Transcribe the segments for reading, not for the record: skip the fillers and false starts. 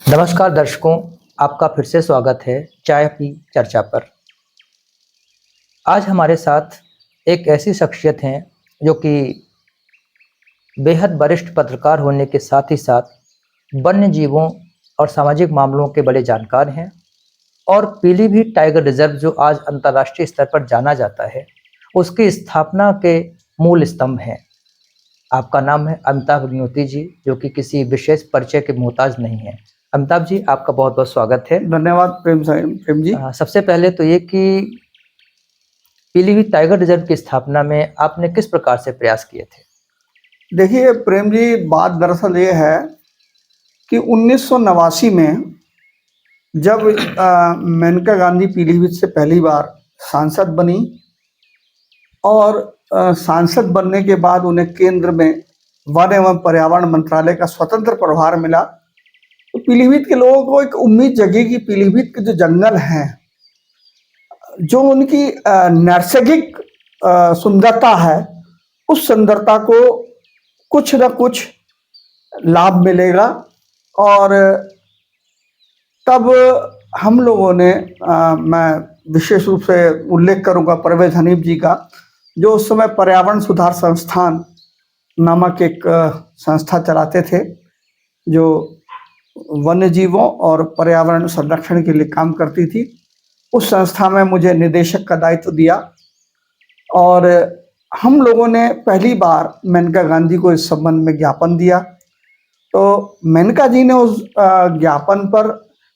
नमस्कार दर्शकों, आपका फिर से स्वागत है चाय की चर्चा पर। आज हमारे साथ एक ऐसी शख्सियत हैं जो कि बेहद वरिष्ठ पत्रकार होने के साथ ही साथ वन्य जीवों और सामाजिक मामलों के बड़े जानकार हैं और पीलीभीत टाइगर रिजर्व जो आज अंतर्राष्ट्रीय स्तर पर जाना जाता है, उसकी स्थापना के मूल स्तंभ हैं। आपका नाम है अमिताभ अग्निहोत्री जी, जो कि किसी विशेष परिचय के मोहताज नहीं है। अमिताभ जी, आपका बहुत बहुत स्वागत है। धन्यवाद प्रेम जी। सबसे पहले तो ये कि पीलीभीत टाइगर रिजर्व की स्थापना में आपने किस प्रकार से प्रयास किए थे? देखिए प्रेम जी, बात दरअसल ये है कि 1989 में जब मेनका गांधी पीलीभीत से पहली बार सांसद बनी और सांसद बनने के बाद उन्हें केंद्र में वन एवं पर्यावरण मंत्रालय का स्वतंत्र प्रभार मिला, तो पीलीभीत के लोगों को एक उम्मीद जगी कि पीलीभीत के जो जंगल हैं, जो उनकी नैसर्गिक सुंदरता है, उस सुंदरता को कुछ न कुछ लाभ मिलेगा। और तब हम लोगों ने मैं विशेष रूप से उल्लेख करूंगा परवेज हनीफ जी का, जो उस समय पर्यावरण सुधार संस्थान नामक एक संस्था चलाते थे, जो वन्य जीवों और पर्यावरण संरक्षण के लिए काम करती थी। उस संस्था में मुझे निदेशक का दायित्व दिया और हम लोगों ने पहली बार मेनका गांधी को इस संबंध में ज्ञापन दिया। तो मेनका जी ने उस ज्ञापन पर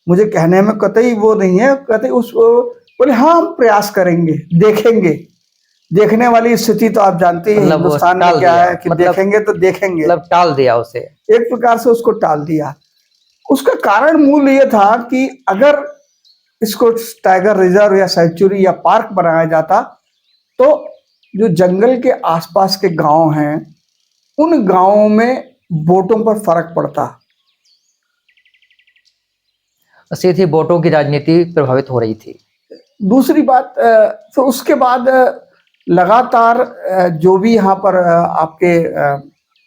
मुझे कहने में कतई वो नहीं है, कतई उस बोले हाँ हम प्रयास करेंगे, देखेंगे। देखने वाली स्थिति तो आप जानते हैं हिंदुस्तान में क्या है कि देखेंगे तो देखेंगे, मतलब टाल दिया उसे, एक प्रकार से उसको टाल दिया। उसका कारण मूल ये था कि अगर इसको टाइगर रिजर्व या सेंचुरी या पार्क बनाया जाता तो जो जंगल के आसपास के गांव हैं, उन गांवों में वोटों पर फर्क पड़ता। सीधी वोटों की राजनीति प्रभावित हो रही थी। दूसरी बात, फिर उसके बाद लगातार जो भी यहाँ पर आपके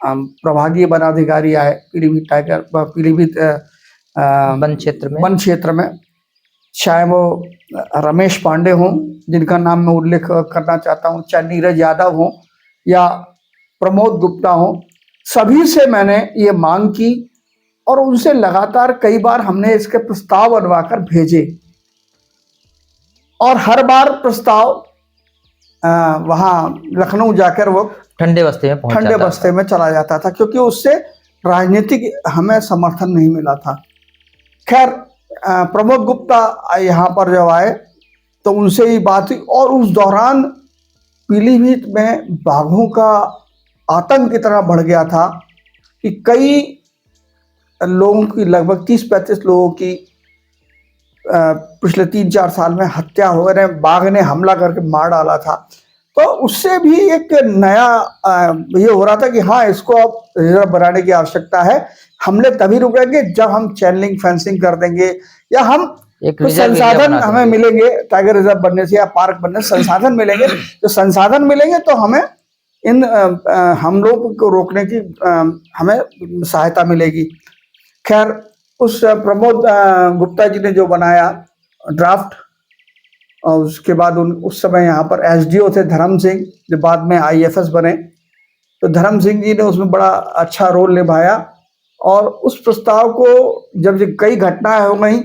प्रभागीय वनाधिकारी आए पीलीभीत वन क्षेत्र में, चाहे वो रमेश पांडे हों, जिनका नाम मैं उल्लेख करना चाहता हूँ, चाहे नीरज यादव हों या प्रमोद गुप्ता हों, सभी से मैंने ये मांग की और उनसे लगातार कई बार हमने इसके प्रस्ताव बनवाकर भेजे और हर बार प्रस्ताव वहाँ लखनऊ जाकर वो ठंडे बस्ते में चला जाता था, क्योंकि उससे राजनीतिक हमें समर्थन नहीं मिला था। खैर, प्रमोद गुप्ता यहाँ पर जब आए तो उनसे ही बात हुई और उस दौरान पीलीभीत में बाघों का आतंक इतना बढ़ गया था कि कई लोगों की, लगभग 30-35 लोगों की पिछले 3-4 साल में हत्या हो गई। बाघ ने हमला करके मार डाला था। तो उससे भी एक नया ये हो रहा था कि हाँ, इसको अब रिजर्व बनाने की आवश्यकता है। हमले तभी रुकेंगे जब हम चैनलिंग फेंसिंग कर देंगे या हम एक संसाधन हमें मिलेंगे। टाइगर रिजर्व बनने से या पार्क बनने से संसाधन मिलेंगे, तो संसाधन मिलेंगे तो हमें इन हमलों को रोकने की हमें सहायता मिलेगी। खैर, उस प्रमोद गुप्ता जी ने जो बनाया ड्राफ्ट, और उसके बाद उस समय यहाँ पर एसडीओ थे धर्म सिंह, जो बाद में आईएफएस बने। तो धर्म सिंह जी ने उसमें बड़ा अच्छा रोल निभाया और उस प्रस्ताव को जब कई घटनाएं हो गई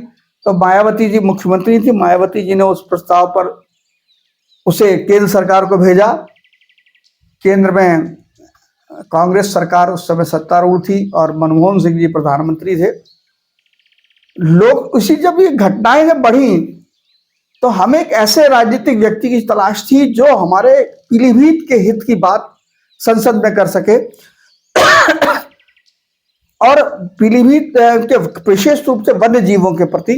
तो मायावती जी मुख्यमंत्री थी, मायावती जी ने उस प्रस्ताव पर उसे केंद्र सरकार को भेजा। केंद्र में कांग्रेस सरकार उस समय सत्तारूढ़ थी और मनमोहन सिंह जी प्रधानमंत्री थे। लोग उसी जब ये घटनाएं जब बढ़ी तो हमें एक ऐसे राजनीतिक व्यक्ति की तलाश थी जो हमारे पीलीभीत के हित की बात संसद में कर सके और पीलीभीत के विशेष रूप से वन्य जीवों के प्रति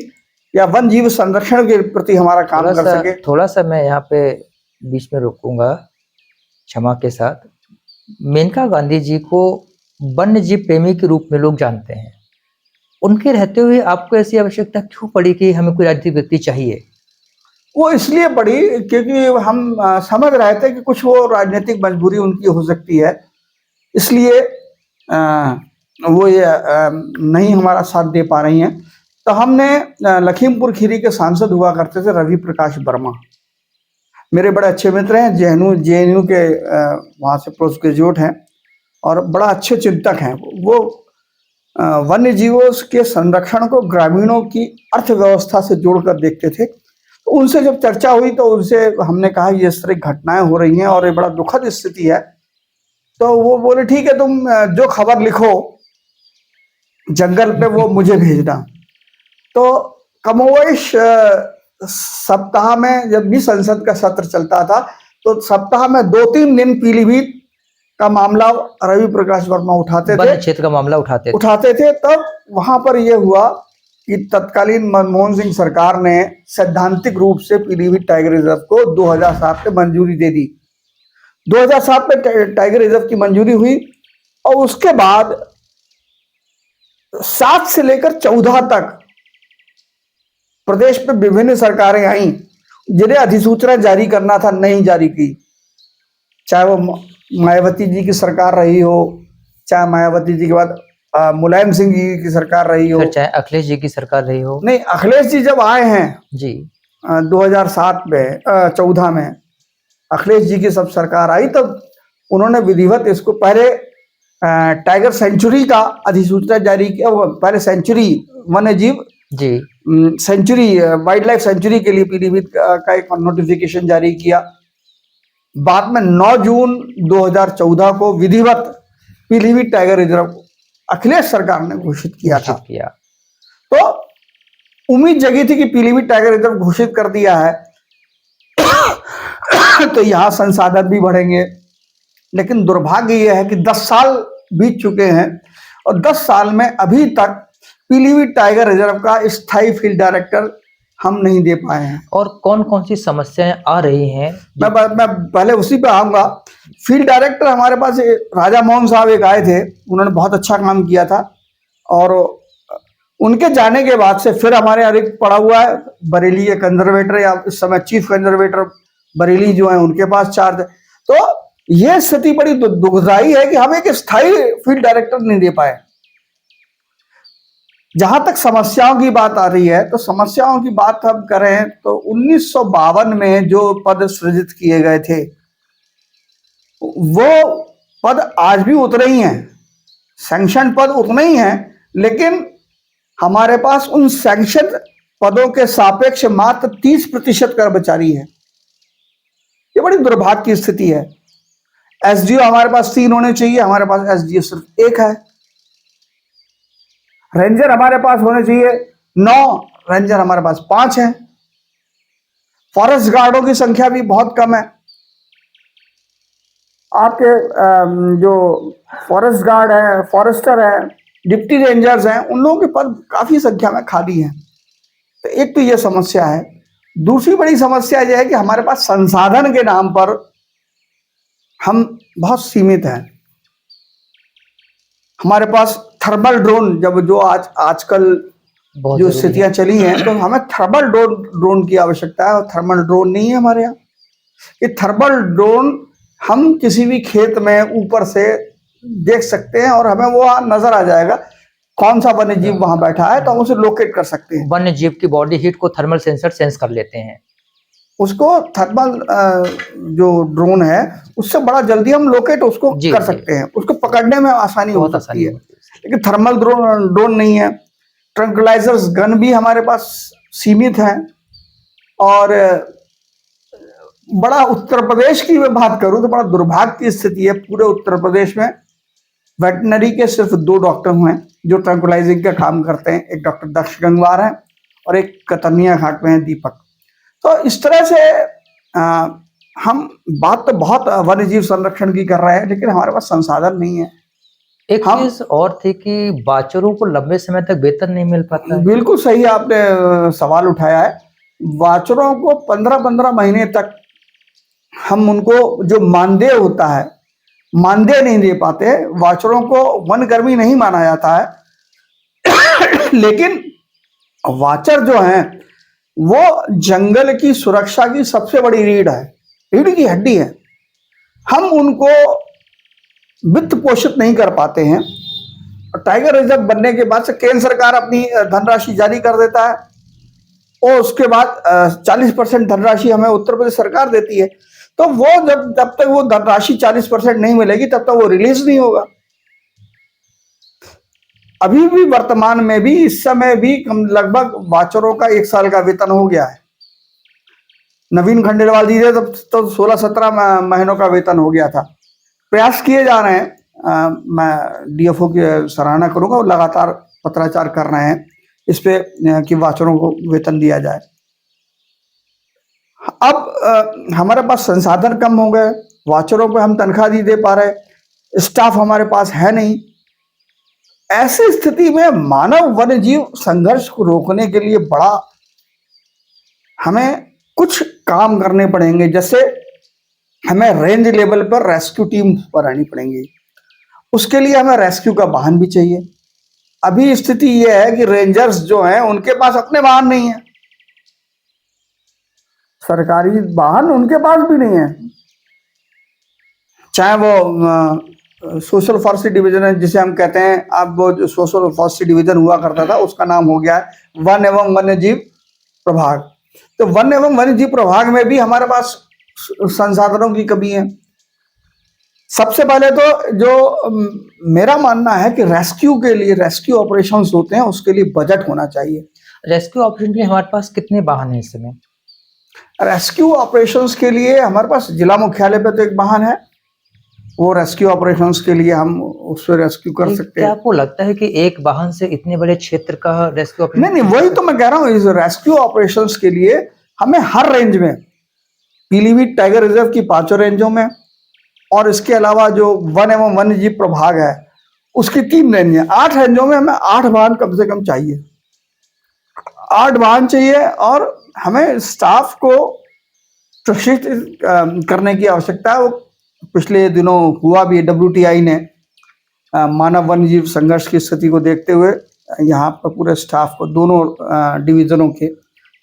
या वन जीव संरक्षण के प्रति हमारा काम कर सके। थोड़ा सा मैं यहाँ पे बीच में रोकूंगा, क्षमा के साथ। मेनका गांधी जी को वन्य जीव प्रेमी के रूप में लोग जानते हैं। उनके रहते हुए आपको ऐसी आवश्यकता क्यों पड़ी कि हमें कोई राजनीतिक व्यक्ति चाहिए? वो इसलिए पड़ी क्योंकि हम समझ रहे थे कि कुछ वो राजनीतिक मजबूरी उनकी हो सकती है, इसलिए वो ये नहीं हमारा साथ दे पा रही हैं। तो हमने लखीमपुर खीरी के सांसद हुआ करते थे रवि प्रकाश वर्मा, मेरे बड़े अच्छे मित्र हैं, जेएनयू के वहाँ से पोस्ट ग्रेजुएट हैं और बड़ा अच्छे चिंतक हैं। वो वन्य जीवों के संरक्षण को ग्रामीणों की अर्थव्यवस्था से जोड़कर देखते थे। तो उनसे जब चर्चा हुई तो उनसे हमने कहा ये इस तरह घटनाएं हो रही हैं और ये बड़ा दुखद स्थिति है। तो वो बोले ठीक है, तुम जो खबर लिखो जंगल पे वो मुझे भेजना। तो कमोवेश सप्ताह में जब भी संसद का सत्र चलता था तो सप्ताह में 2-3 दिन पीलीभीत का मामला रवि प्रकाश वर्मा उठाते वन क्षेत्र का मामला उठाते थे। तब वहां पर यह हुआ कि तत्कालीन मनमोहन सिंह सरकार ने सैद्धांतिक रूप से पीलीभीत टाइगर रिजर्व को 2007 में मंजूरी दे दी। 2007 में टाइगर रिजर्व की मंजूरी हुई और उसके बाद 7 से लेकर 14 तक प्रदेश में विभिन्न सरकारें आई, जिन्हें अधिसूचना जारी करना था नहीं जारी की। चाहे वो मायावती जी की सरकार रही हो, चाहे मायावती जी के बाद मुलायम सिंह जी की सरकार रही हो, फिर चाहे अखिलेश जी की सरकार रही हो। नहीं, अखिलेश जी जब आए हैं जी 2007 में 14 में अखिलेश जी की सब सरकार आई, तब उन्होंने विधिवत इसको पहले टाइगर सेंचुरी का अधिसूचना जारी किया। पहले सेंचुरी वन्य जीव जी सेंचुरी वाइल्ड लाइफ सेंचुरी के लिए पीलीभीत का एक नोटिफिकेशन जारी किया। बाद में 9 जून 2014 को विधिवत पीलीभीत टाइगर रिजर्व अखिलेश सरकार ने घोषित किया था। तो उम्मीद जगी थी कि पीलीभीत टाइगर रिजर्व घोषित कर दिया है तो यहाँ संसाधन भी बढ़ेंगे। लेकिन दुर्भाग्य यह है कि 10 साल बीत चुके हैं और 10 साल में अभी तक पीलीभीत टाइगर रिजर्व का स्थायी फील्ड डायरेक्टर हम नहीं दे पाए हैं। और कौन कौन सी समस्याएं आ रही हैं? मैं पहले उसी पे आऊंगा। फील्ड डायरेक्टर हमारे पास राजा मोहन साहब एक आए थे, उन्होंने बहुत अच्छा काम किया था और उनके जाने के बाद से फिर हमारे अरिक्त पड़ा हुआ है बरेली के कंजर्वेटर या इस समय चीफ कंजर्वेटर बरेली जो है उनके पास चार्ज है। तो यह स्थिति बड़ी दुखदाई है कि हम एक स्थायी फील्ड डायरेक्टर नहीं दे पाए। जहां तक समस्याओं की बात आ रही है तो समस्याओं की बात हम करें तो 1952 में जो पद सृजित किए गए थे वो पद आज भी उतने ही हैं, सैंक्शन पद उतने ही हैं, लेकिन हमारे पास उन सैंक्शन पदों के सापेक्ष मात्र 30% कर्मचारी है। ये बड़ी दुर्भाग्य की स्थिति है। एसडीओ हमारे पास 3 होने चाहिए, हमारे पास एसडीओ सिर्फ 1 है। रेंजर हमारे पास होने चाहिए 9, रेंजर हमारे पास 5 है। फॉरेस्ट गार्डों की संख्या भी बहुत कम है। आपके जो फॉरेस्ट गार्ड है, फॉरेस्टर है, डिप्टी रेंजर्स हैं, उन लोगों के पद काफी संख्या में खाली हैं। तो एक तो ये समस्या है। दूसरी बड़ी समस्या यह है कि हमारे पास संसाधन के नाम पर हम बहुत सीमित हैं। हमारे पास थर्मल ड्रोन जो आजकल जो स्थितियां चली हैं, तो हमें थर्मल ड्रोन की आवश्यकता है और थर्मल ड्रोन नहीं है हमारे यहाँ। ये थर्मल ड्रोन हम किसी भी खेत में ऊपर से देख सकते हैं और हमें वो नजर आ जाएगा कौन सा वन्य जीव वहां बैठा है, तो हम उसे लोकेट कर सकते हैं। वन्य जीव की बॉडी हीट को थर्मल सेंसर सेंस कर लेते हैं। उसको थर्मल जो ड्रोन है उससे बड़ा जल्दी हम लोकेट उसको कर सकते हैं, उसको पकड़ने में आसानी हो सकती है। लेकिन थर्मल ड्रोन नहीं है। ट्रंकुलाइजर्स गन भी हमारे पास सीमित हैं। और बड़ा उत्तर प्रदेश की मैं बात करूं तो बड़ा दुर्भाग्य की स्थिति है। पूरे उत्तर प्रदेश में वेटनरी के सिर्फ 2 डॉक्टर हुए जो ट्रंकुलाइजिंग का काम करते हैं। एक डॉक्टर दक्ष गंगवार है और एक कतरनिया घाट में है दीपक। तो इस तरह से हम बात तो बहुत वन्य जीव संरक्षण की कर रहे हैं, लेकिन हमारे पास संसाधन नहीं है। एक चीज और थी कि बाछड़ों को लंबे समय तक वेतन नहीं मिल पाता है। बिल्कुल सही आपने सवाल उठाया है। बाछड़ों को 15-15 महीने तक हम उनको जो मानदेय होता है, मानदेय नहीं दे पाते। बाछड़ों को वनकर्मी नहीं माना जाता है लेकिन वाचर जो हैं वो जंगल की सुरक्षा की सबसे बड़ी रीढ़ है, रीढ़ की हड्डी है। हम उनको वित्त पोषित नहीं कर पाते हैं टाइगर रिजर्व बनने के बाद से केंद्र सरकार अपनी धनराशि जारी कर देता है और उसके बाद 40% धनराशि हमें उत्तर प्रदेश सरकार देती है। तो वो जब तक वो धनराशि 40% नहीं मिलेगी तब तक वो रिलीज नहीं होगा। अभी भी वर्तमान में भी इस समय भी लगभग वाचरों का 1 साल का वेतन हो गया है। नवीन खंडेलवाल जी थे तब तो 16-17 महीनों का वेतन हो गया था। प्रयास किए जा रहे हैं, मैं डीएफओ की सराहना करूंगा और लगातार पत्राचार कर रहे हैं इस पे कि वाचरों को वेतन दिया जाए। अब हमारे पास संसाधन कम हो गए, वाचरों पे हम तनख्वाह नहीं दे पा रहे, स्टाफ हमारे पास है नहीं। ऐसी स्थिति में मानव वन्य जीव संघर्ष को रोकने के लिए बड़ा हमें कुछ काम करने पड़ेंगे। जैसे हमें रेंज लेवल पर रेस्क्यू टीम बनानी पड़ेंगी, उसके लिए हमें रेस्क्यू का वाहन भी चाहिए। अभी स्थिति यह है कि रेंजर्स जो हैं उनके पास अपने वाहन नहीं है, सरकारी वाहन उनके पास भी नहीं है। चाहे वो सोशल फॉरेस्ट्री डिवीजन है जिसे हम कहते हैं, अब वो जो सोशल फॉरेस्ट्री डिवीजन हुआ करता था उसका नाम हो गया है वन एवं वन्य जीव प्रभाग। तो वन एवं वन्य जीव प्रभाग में भी हमारे पास संसाधनों की कमी है। सबसे पहले तो जो मेरा मानना है कि रेस्क्यू के लिए, रेस्क्यू ऑपरेशंस होते हैं उसके लिए बजट होना चाहिए। रेस्क्यू ऑपरेशन के लिए हमारे पास कितने वाहन हैं इस समय? रेस्क्यू ऑपरेशंस के लिए हमारे पास जिला मुख्यालय पे तो एक वाहन है, वो रेस्क्यू ऑपरेशंस के लिए हम उससे रेस्क्यू कर सकते क्या हैं। आपको लगता है कि एक वाहन से इतने बड़े क्षेत्र का रेस्क्यू ऑपरेशन? नहीं, वही तो मैं कह रहा हूँ, इस रेस्क्यू ऑपरेशंस के लिए हमें हर रेंज में, पीलीभीत टाइगर रिजर्व की 5 रेंजों में और इसके अलावा जो वन एवं वन्य जीव प्रभाग है उसकी 3 रेंज है, 8 रेंजों में हमें 8 वाहन कम से कम चाहिए, 8 वाहन चाहिए। और हमें स्टाफ को प्रशिक्षित करने की आवश्यकता है। वो पिछले दिनों हुआ भी, WTI ने मानव वन्य जीव संघर्ष की स्थिति को देखते हुए यहाँ पर पूरे स्टाफ को, दोनों डिवीजनों के,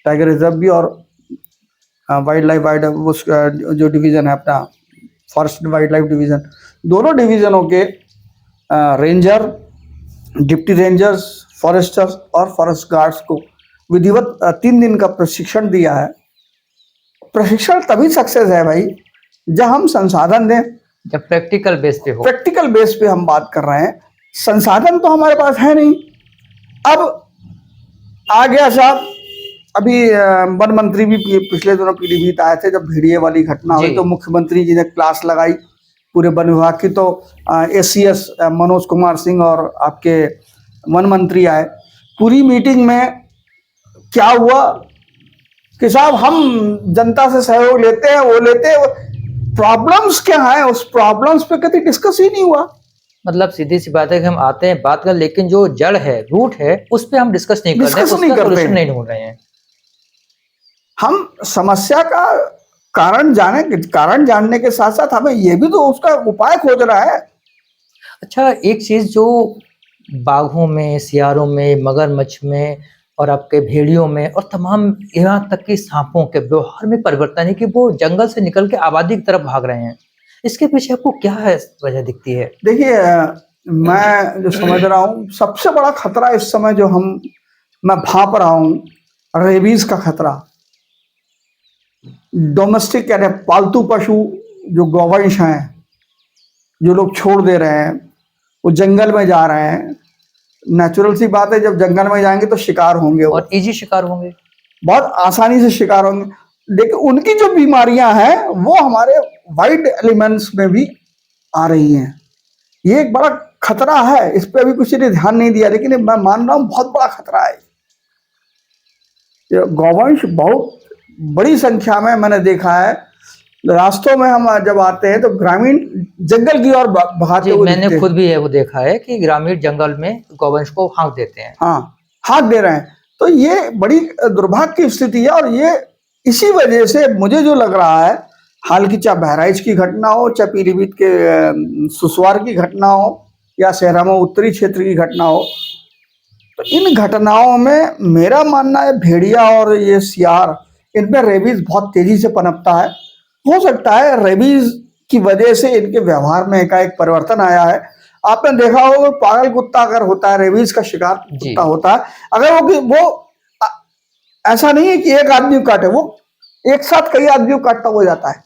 टाइगर रिजर्व भी और वाइल्ड लाइफ जो डिवीजन है अपना फॉरेस्ट वाइल्ड लाइफ डिवीजन, दोनों डिवीजनों के रेंजर, डिप्टी रेंजर्स, फॉरेस्टर्स और फॉरेस्ट गार्ड्स को विधिवत 3 दिन का प्रशिक्षण दिया है। प्रशिक्षण तभी सक्सेस है भाई जब हम संसाधन दें, जब प्रैक्टिकल बेस पे हो। प्रैक्टिकल बेस पे हम बात कर रहे हैं, संसाधन तो हमारे पास है नहीं। अब आ गया साहब, अभी वन मंत्री भी पिछले दिनों पीलीभीत आए थे, जब भेड़िए वाली घटना हुई तो मुख्यमंत्री जी ने क्लास लगाई पूरे वन विभाग की। तो ACS मनोज कुमार सिंह और आपके वन मंत्री आए। पूरी मीटिंग में क्या हुआ कि साहब हम जनता से सहयोग लेते हैं, वो लेते हैं, प्रॉब्लम्स क्या है उस प्रॉब्लम्स पे कभी डिस्कस ही नहीं हुआ। मतलब सीधी सी बात है कि हम आते हैं बात कर, लेकिन जो जड़ है, रूट है, उस पे हम डिस्कस नहीं करते, डिस्कस नहीं करते, नहीं ढूंढ रहे हैं। हम समस्या का कारण जानने के साथ साथ हमें ये भी तो उसका उपाय खोज रहा है। अच्छा, एक चीज जो बाघों में, सियारों में, मगरमच्छ में और आपके भेड़ियों में और तमाम यहाँ तक कि सांपों के व्यवहार में परिवर्तन है कि वो जंगल से निकल के आबादी की तरफ भाग रहे हैं। इसके पीछे आपको क्या है वजह दिखती है? देखिए, मैं जो समझ रहा हूँ सबसे बड़ा खतरा इस समय जो मैं भांप रहा हूँ, रेबीज का खतरा। डोमेस्टिक यानी पालतू पशु जो गौवंश हैं, जो लोग छोड़ दे रहे हैं, वो जंगल में जा रहे हैं। नेचुरल सी बात है, जब जंगल में जाएंगे तो शिकार होंगे, और इजी शिकार होंगे, बहुत आसानी से शिकार होंगे। लेकिन उनकी जो बीमारियां हैं वो हमारे वाइल्ड एलिमेंट्स में भी आ रही हैं। ये एक बड़ा खतरा है, इस पर अभी किसी ने ध्यान नहीं दिया, लेकिन मैं मान रहा हूँ बहुत बड़ा खतरा है। गौवंश बहुत बड़ी संख्या में मैंने देखा है, रास्तों में हम जब आते हैं तो ग्रामीण जंगल की ओर भागते हुए, मैंने खुद भी है वो देखा है कि ग्रामीण जंगल में गौवंश को हाँक देते हैं। हाँ, हाँक दे रहे हैं। तो ये बड़ी दुर्भाग्य की स्थिति है और ये इसी वजह से मुझे जो लग रहा है, हाल की चाहे बहराइच की घटना हो, चाहे पीलीभीत के सुसवार की घटना हो या सहरामा उत्तरी क्षेत्र की घटना हो, तो इन घटनाओं में मेरा मानना है भेड़िया और ये सियार, इनमें रेबीज बहुत तेजी से पनपता है। हो सकता है रेबीज की वजह से इनके व्यवहार में एकाएक परिवर्तन आया है। आपने देखा होगा पागल कुत्ता अगर होता है, रेबीज का शिकार जी। कुत्ता होता है, अगर ऐसा नहीं है कि एक आदमी को काटे, वो एक साथ कई आदमियों को काटता हो जाता है,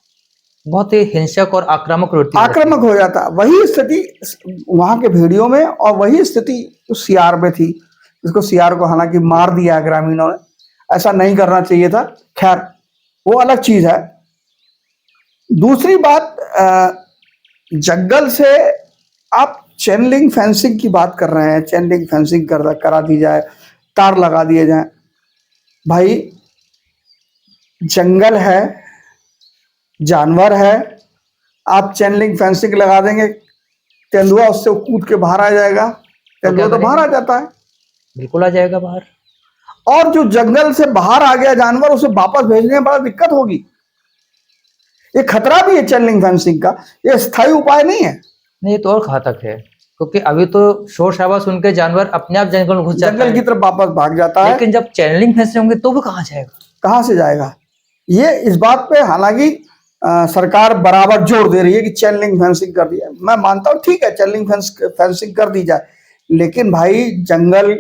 बहुत ही हिंसक और आक्रामक प्रवृत्ति रहती है। आक्रामक हो जाता है। वही स्थिति वहां के भेड़ियों में और वही स्थिति उस सियार में थी, जिसको सियार को हालांकि मार दिया है ग्रामीणों ने, ऐसा नहीं करना चाहिए था, खैर वो अलग चीज है। दूसरी बात, जंगल से आप चेन लिंक फेंसिंग की बात कर रहे हैं, चेन लिंक फेंसिंग करा दी जाए, तार लगा दिए जाए। भाई जंगल है, जानवर है, आप चेन लिंक फेंसिंग लगा देंगे, तेंदुआ उससे कूद के बाहर आ जाएगा, तेंदुआ तो बाहर आ जाता है। बिल्कुल आ जाएगा बाहर। और जो जंगल से बाहर आ गया जानवर, उसे वापस भेजने में बड़ा दिक्कत होगी। ये खतरा भी है चेन लिंक फेंसिंग का, ये स्थायी उपाय नहीं है। नहीं, तो और घातक है, क्योंकि अभी तो शोर शराबा सुन के जानवर अपने आप जंगल में घुस जाता जंगल है, की तरफ वापस भाग जाता है। लेकिन जब चैनलिंग फंसे होंगे तो वो कहाँ जाएगा? कहाँ से जाएगा? ये इस बात पे हालांकि सरकार बराबर जोर दे रही है कि चेन लिंक फेंसिंग कर दिया। मैं मानता हूँ ठीक है, चेन लिंक फेंसिंग कर दी जाए, लेकिन भाई जंगल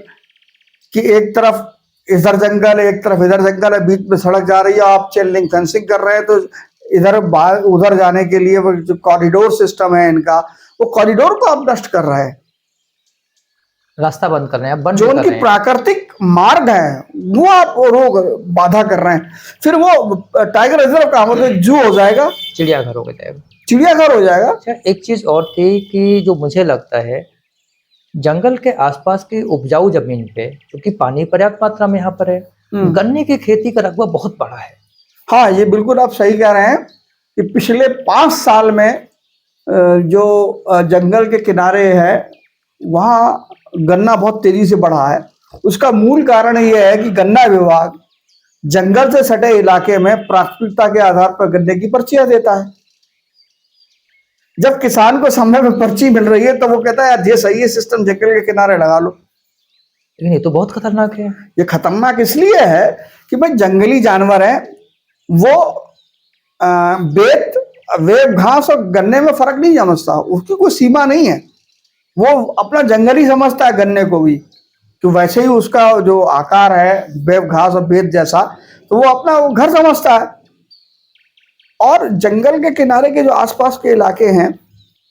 की एक तरफ इधर जंगल है, एक तरफ इधर जंगल है, बीच में सड़क जा रही है, आप चेन लिंक फेंसिंग कर रहे हैं, तो इधर उधर जाने के लिए वो जो कॉरिडोर सिस्टम है इनका, वो कॉरिडोर को आप नष्ट कर रहे हैं। रास्ता बंद कर रहे हैं, बंद जो कर उनकी रहे हैं। प्राकृतिक मार्ग है वो आप रोक बाधा कर रहे हैं। फिर वो टाइगर रिजर्व का मतलब जू हो जाएगा, चिड़ियाघर हो जाएगा। चिड़ियाघर हो जाएगा। अच्छा, एक चीज और थी कि जो मुझे लगता है, जंगल के आसपास की उपजाऊ जमीन पे, क्योंकि पानी पर्याप्त मात्रा में यहाँ पर है, गन्ने की खेती का रकबा बहुत बड़ा है। हाँ, ये बिल्कुल आप सही कह रहे हैं कि पिछले 5 साल में जो जंगल के किनारे है वहाँ गन्ना बहुत तेजी से बढ़ा है। उसका मूल कारण ये है कि गन्ना विभाग जंगल से सटे इलाके में प्राथमिकता के आधार पर गन्ने की पर्चियां देता है। जब किसान को समय में पर्ची मिल रही है तो वो कहता है यार ये सही है सिस्टम, जंगल के किनारे लगा लो। लेकिन ये तो बहुत खतरनाक है। ये खतरनाक इसलिए है कि भाई जंगली जानवर है, वो बेत वेब घास और गन्ने में फर्क नहीं समझता, उसकी कोई सीमा नहीं है, वो अपना जंगली समझता है गन्ने को भी, तो वैसे ही उसका जो आकार है वेब घास और बेत जैसा, तो वो अपना वो घर समझता है। और जंगल के किनारे के जो आसपास के इलाके हैं,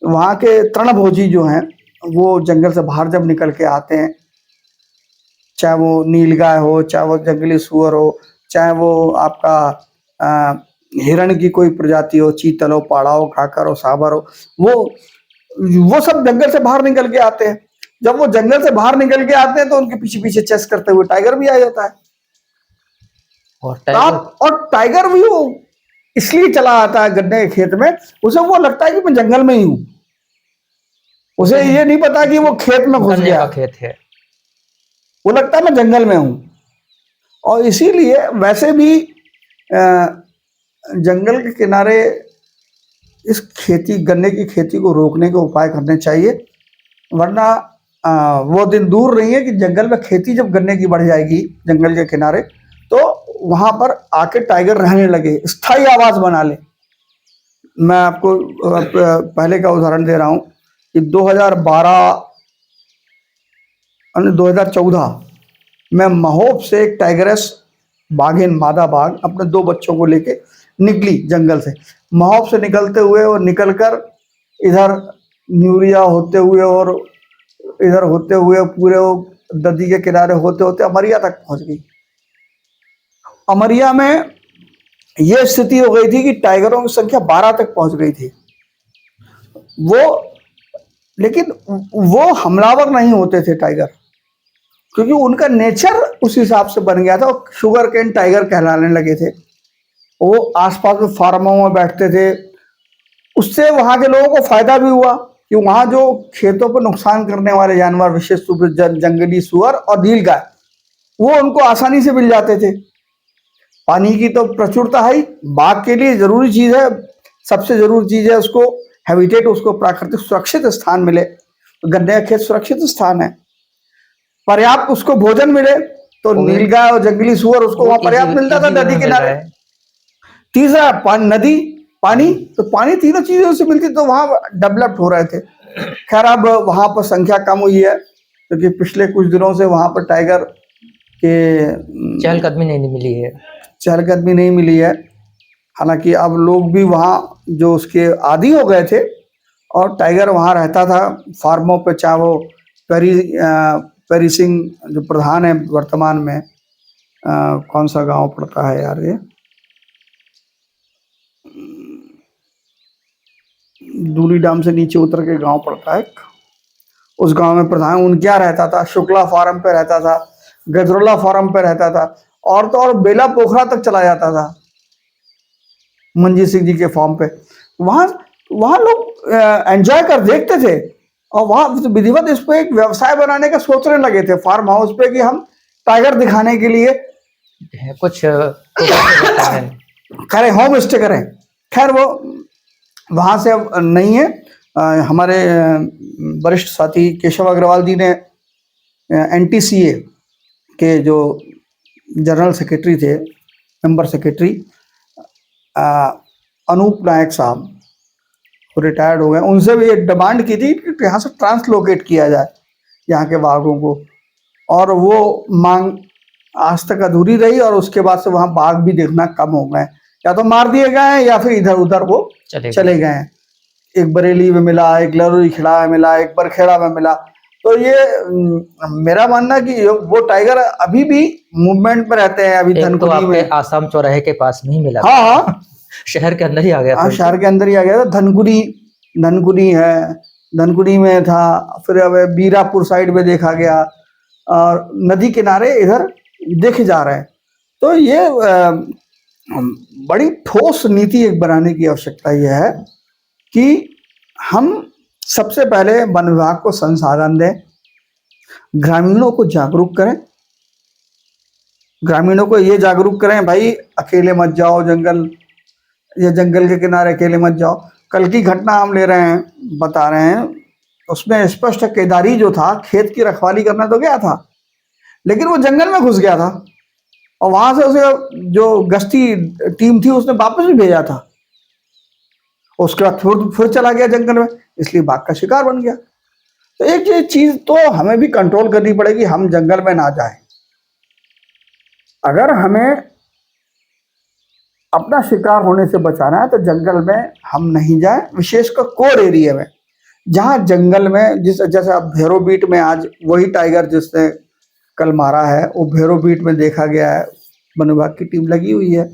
वहाँ के तृणभोजी जो हैं, वो जंगल से बाहर जब निकल के आते हैं, चाहे वो नीलगाय हो, चाहे वो जंगली सूअर हो, चाहे वो आपका हिरण की कोई प्रजाति हो, चीतल हो, पाड़ा हो, काकर हो, साबर हो, वो सब जंगल से बाहर निकल के आते हैं। जब वो जंगल से बाहर निकल के आते हैं तो उनके पीछे पीछे चेस करते हुए टाइगर भी आ जाता है। और टाइगर भी वो इसलिए चला आता है गन्ने के खेत में, उसे वो लगता है कि मैं जंगल में ही हूं, उसे ये नहीं पता कि वो खेत में घुस गया, खेत है, वो लगता है मैं जंगल में हूं। और इसीलिए वैसे भी जंगल के किनारे इस खेती गन्ने की खेती को रोकने के उपाय करने चाहिए, वरना वो दिन दूर नहीं है कि जंगल में खेती जब गन्ने की बढ़ जाएगी जंगल के किनारे, तो वहां पर आके टाइगर रहने लगे, स्थायी आवास बना ले। मैं आपको पहले का उदाहरण दे रहा हूं कि 2014 में महोब से एक टाइगरस बाघिन मादा बाघ अपने 2 बच्चों को लेके निकली जंगल से। महोब से निकलते हुए और निकलकर इधर न्यूरिया होते हुए और इधर होते हुए पूरे नदी के किनारे होते होते अमरिया तक पहुंच गई। अमरिया में यह स्थिति हो गई थी कि टाइगरों की संख्या 12 तक पहुंच गई थी। लेकिन वो हमलावर नहीं होते थे टाइगर, क्योंकि उनका नेचर उस हिसाब से बन गया था। वो शुगर केन टाइगर कहलाने लगे थे। वो आसपास में फार्मों में बैठते थे, उससे वहां के लोगों को फायदा भी हुआ कि वहां जो खेतों पर नुकसान करने वाले जानवर, विशेष रूप से जंगली सुअर और नीलगाय, वो उनको आसानी से मिल जाते थे। पानी की तो प्रचुरता है ही, बाघ के लिए जरूरी चीज है, सबसे जरूरी चीज है उसको हैबिटेट, उसको प्राकृतिक सुरक्षित स्थान मिले। गन्ने का खेत सुरक्षित स्थान है, पर्याप्त उसको भोजन मिले, तो नीलगाय और जंगली सुअर उसको वहां पर्याप्त मिलता था नदी किनारे। तीसरा नदी, पानी, तो पानी तीनों चीजों से मिलती तो वहाँ डेवलप्ड हो रहे थे। खैर अब वहाँ पर संख्या कम हुई है क्योंकि पिछले कुछ दिनों से वहाँ पर टाइगर के चहलकदमी नहीं मिली है। चहलकदमी नहीं मिली है। हालांकि अब लोग भी वहाँ जो उसके आदी हो गए थे और टाइगर वहाँ रहता था फार्मों पे, चाहे वो पेरी सिंह जो प्रधान है वर्तमान में, कौन सा गांव पड़ता है यार ये, दूली डैम से नीचे उतर के गांव पड़ता है, उस गांव में प्रधान उनके यहाँ रहता था, शुक्ला फार्म पे रहता था, गजरोला फार्म पे रहता था, और तो और बेला पोखरा तक चला जाता था मंजीत सिंह जी के फार्म पे। वहाँ वहाँ लोग एंजॉय कर देखते थे और वहाँ विधिवत इस पे एक व्यवसाय बनाने का सोचने लगे थे फार्म हाउस पे कि हम टाइगर दिखाने के लिए कुछ करें, होम स्टे करें। खैर वो वहाँ से अब नहीं है। हमारे वरिष्ठ साथी केशव अग्रवाल जी ने NTCA के जो जनरल सेक्रेटरी थे, मेंबर सेक्रेटरी अनूप नायक साहब, वो रिटायर्ड हो गए, उनसे भी एक डिमांड की थी कि यहाँ से ट्रांसलोकेट किया जाए यहाँ के बाघों को, और वो मांग आज तक अधूरी रही और उसके बाद से वहाँ बाघ भी देखना कम हो गए, या तो मार दिए गए हैं या फिर इधर उधर वो चले गए हैं। एक बरेली में मिला, एक लरुई खेड़ा में मिला, एक बरखेड़ा में मिला। तो ये मेरा मानना है कि वो टाइगर अभी भी मूवमेंट में रहते हैं। अभी धनकुनी तो में आसाम चौराहे के पास नहीं मिला। हाँ शहर के अंदर ही आ गया था। शहर के अंदर ही आ गया था। धनकुनी है, धनकुनी में था, फिर अब बीरापुर साइड में देखा गया और नदी किनारे इधर देखे जा रहे हैं। तो ये बड़ी ठोस नीति एक बनाने की आवश्यकता यह है कि हम सबसे पहले वन विभाग को संसाधन दें, ग्रामीणों को जागरूक करें, ग्रामीणों को ये जागरूक करें भाई अकेले मत जाओ जंगल, या जंगल के किनारे अकेले मत जाओ। कल की घटना हम ले रहे हैं, बता रहे हैं, उसमें स्पष्ट केदारी जो था खेत की रखवाली करना तो गया था, लेकिन वो जंगल में घुस गया था और वहां से उसे जो गश्ती टीम थी उसने वापस भी भेजा था। उसके बाद फिर चला गया जंगल में, इसलिए बाघ का शिकार बन गया। तो एक ये चीज तो हमें भी कंट्रोल करनी पड़ेगी, हम जंगल में ना जाएं। अगर हमें अपना शिकार होने से बचाना है तो जंगल में हम नहीं जाएं, विशेषकर कोर एरिया में, जहां जंगल में जैसे अब भैरो बीट में आज वही टाइगर जिसने कल मारा है वो भैरो बीट में देखा गया है, वन विभाग की टीम लगी हुई है।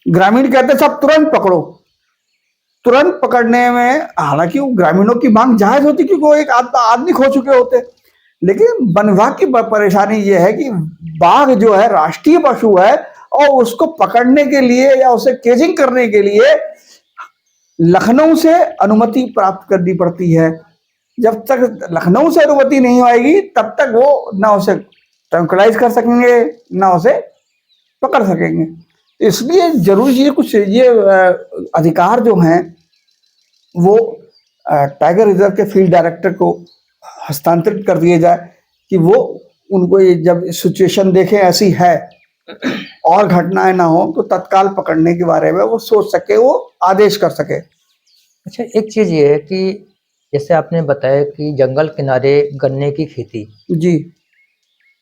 ग्रामीण कहते सब तुरंत पकड़ो, तुरंत पकड़ने में हालांकि वो ग्रामीणों की मांग जायज होती क्योंकि वो एक आदमी खो चुके होते, लेकिन वन विभाग की परेशानी ये है कि बाघ जो है राष्ट्रीय पशु है और उसको पकड़ने के लिए या उसे केजिंग करने के लिए लखनऊ से अनुमति प्राप्त करनी पड़ती है। जब तक लखनऊ से अनुमति नहीं आएगी तब तक वो ना उसे ट्रैंकुलाइज कर सकेंगे ना उसे पकड़ सकेंगे। इसलिए जरूरी ये कुछ ये अधिकार जो हैं वो टाइगर रिजर्व के फील्ड डायरेक्टर को हस्तांतरित कर दिए जाए कि वो उनको ये जब सिचुएशन देखें ऐसी है और घटनाएं ना हो तो तत्काल पकड़ने के बारे में वो सोच सके, वो आदेश कर सके। अच्छा, एक चीज ये है कि जैसे आपने बताया कि जंगल किनारे गन्ने की खेती जी,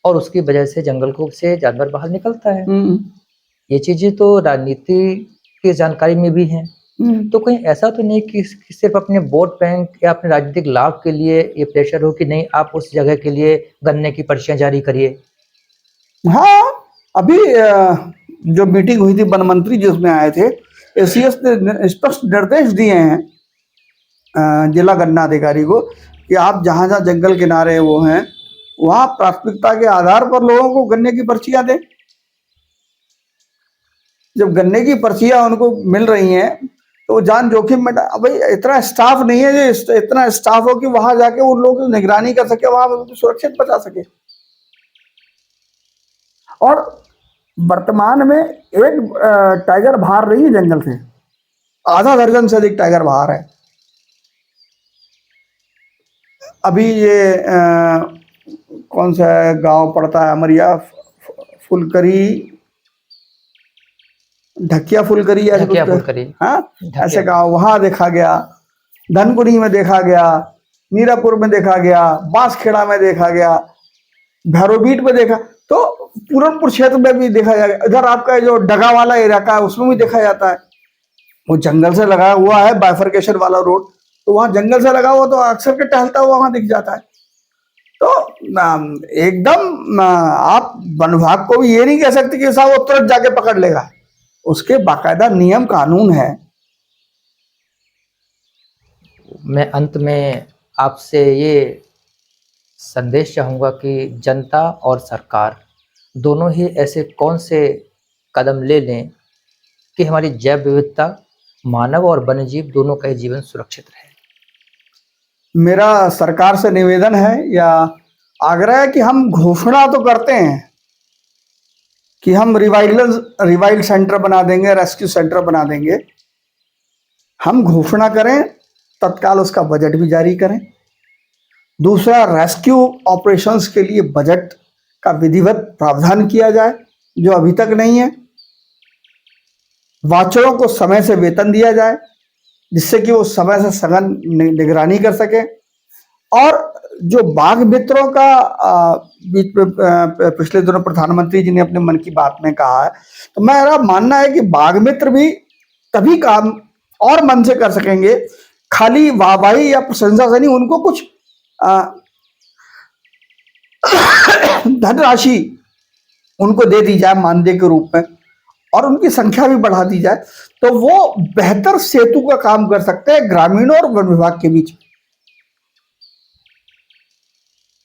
और उसकी वजह से जंगल को से जानवर बाहर निकलता है, ये चीजें तो राजनीति की जानकारी में भी हैं। तो कहीं ऐसा तो नहीं कि सिर्फ अपने वोट बैंक या अपने राजनीतिक लाभ के लिए ये प्रेशर हो कि नहीं आप उस जगह के लिए गन्ने की पर्चियां जारी करिए? हाँ, अभी जो मीटिंग हुई थी वन मंत्री जिसमें आए थे, एसीएस ने स्पष्ट निर्देश दिए हैं जिला गन्ना अधिकारी को कि आप जहाँ जहाँ जंगल किनारे वो हैं वहाँ प्राथमिकता के आधार पर लोगों को गन्ने की पर्चियां दें। जब गन्ने की पर्चियां उनको मिल रही हैं तो जान जोखिम में भाई इतना स्टाफ नहीं है जो इतना स्टाफ हो कि वहां जाके उन लोगों की निगरानी कर सके, वहां उनको सुरक्षित बचा सके। और वर्तमान में एक टाइगर बाहर रही है जंगल से, आधा दर्जन से अधिक टाइगर बाहर है। अभी ये कौन सा गांव पड़ता है अमरिया, फुलकरी ढकिया फुलकरी ऐसे ढकिया कुछ, फुलकरी, हाँ ढकिया। ऐसे कहा, वहां देखा गया, धनकुनी में देखा गया, मीरापुर में देखा गया, बांसखेड़ा में देखा गया, भैरोबीट में देखा, तो पूरनपुर क्षेत्र में भी देखा जाएगा। इधर आपका जो डगा वाला इलाका है उसमें भी देखा जाता है। वो जंगल से लगा हुआ है, बाइफरकेशन वाला रोड, तो वहां जंगल से लगा हुआ तो अक्सर के टहलता हुआ वहां दिख जाता है। तो एकदम आप वन विभाग को भी ये नहीं कह सकते कि साहब वो तुरंत जाके पकड़ लेगा, उसके बाकायदा नियम कानून है। मैं अंत में आपसे ये संदेश चाहूँगा कि जनता और सरकार दोनों ही ऐसे कौन से कदम ले लें कि हमारी जैव विविधता, मानव और वन्यजीव दोनों का ही जीवन सुरक्षित रहे। मेरा सरकार से निवेदन है या आग्रह है कि हम घोषणा तो करते हैं कि हम रिवाइल्ड सेंटर बना देंगे, रेस्क्यू सेंटर बना देंगे, हम घोषणा करें, तत्काल उसका बजट भी जारी करें। दूसरा, रेस्क्यू ऑपरेशंस के लिए बजट का विधिवत प्रावधान किया जाए जो अभी तक नहीं है। वाचरों को समय से वेतन दिया जाए जिससे कि वो समय से सघन निगरानी कर सके। और जो बाघ मित्रों का बीच में पिछले दिनों प्रधानमंत्री जी ने अपने मन की बात में कहा है, तो मेरा मानना है कि बाघ मित्र भी तभी काम और मन से कर सकेंगे, खाली वाहवाही या प्रशंसा से नहीं, उनको कुछ धनराशि उनको दे दी जाए मानदेय के रूप में और उनकी संख्या भी बढ़ा दी जाए, तो वो बेहतर सेतु का काम कर सकते हैं ग्रामीणों और वन विभाग के बीच।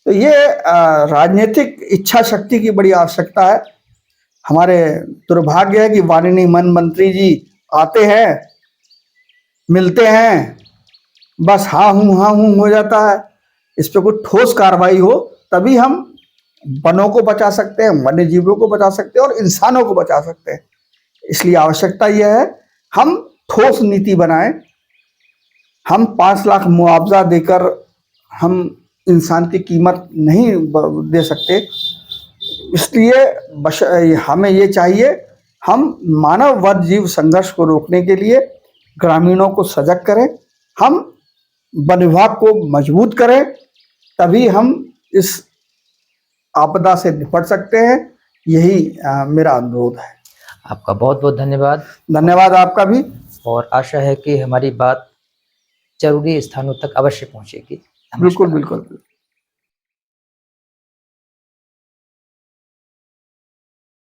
तो ये राजनीतिक इच्छा शक्ति की बड़ी आवश्यकता है। हमारे दुर्भाग्य है कि माननीय वन मंत्री जी आते हैं, मिलते हैं, बस हाँ हूँ हो जाता है। इस पर कोई ठोस कार्रवाई हो तभी हम वनों को बचा सकते हैं, वन्य जीवों को बचा सकते हैं और इंसानों को बचा सकते हैं। इसलिए आवश्यकता यह है हम ठोस नीति बनाएं। हम 5 लाख मुआवजा देकर हम इंसान की कीमत नहीं दे सकते, इसलिए हमें ये चाहिए, हम मानव वन्य जीव संघर्ष को रोकने के लिए ग्रामीणों को सजग करें, हम वन विभाग को मजबूत करें, तभी हम इस आपदा से निपट सकते हैं। यही मेरा अनुरोध है। आपका बहुत बहुत धन्यवाद। धन्यवाद आपका भी। और आशा है कि हमारी बात जरूरी स्थानों तक अवश्य पहुंचेगी। बिल्कुल बिल्कुल।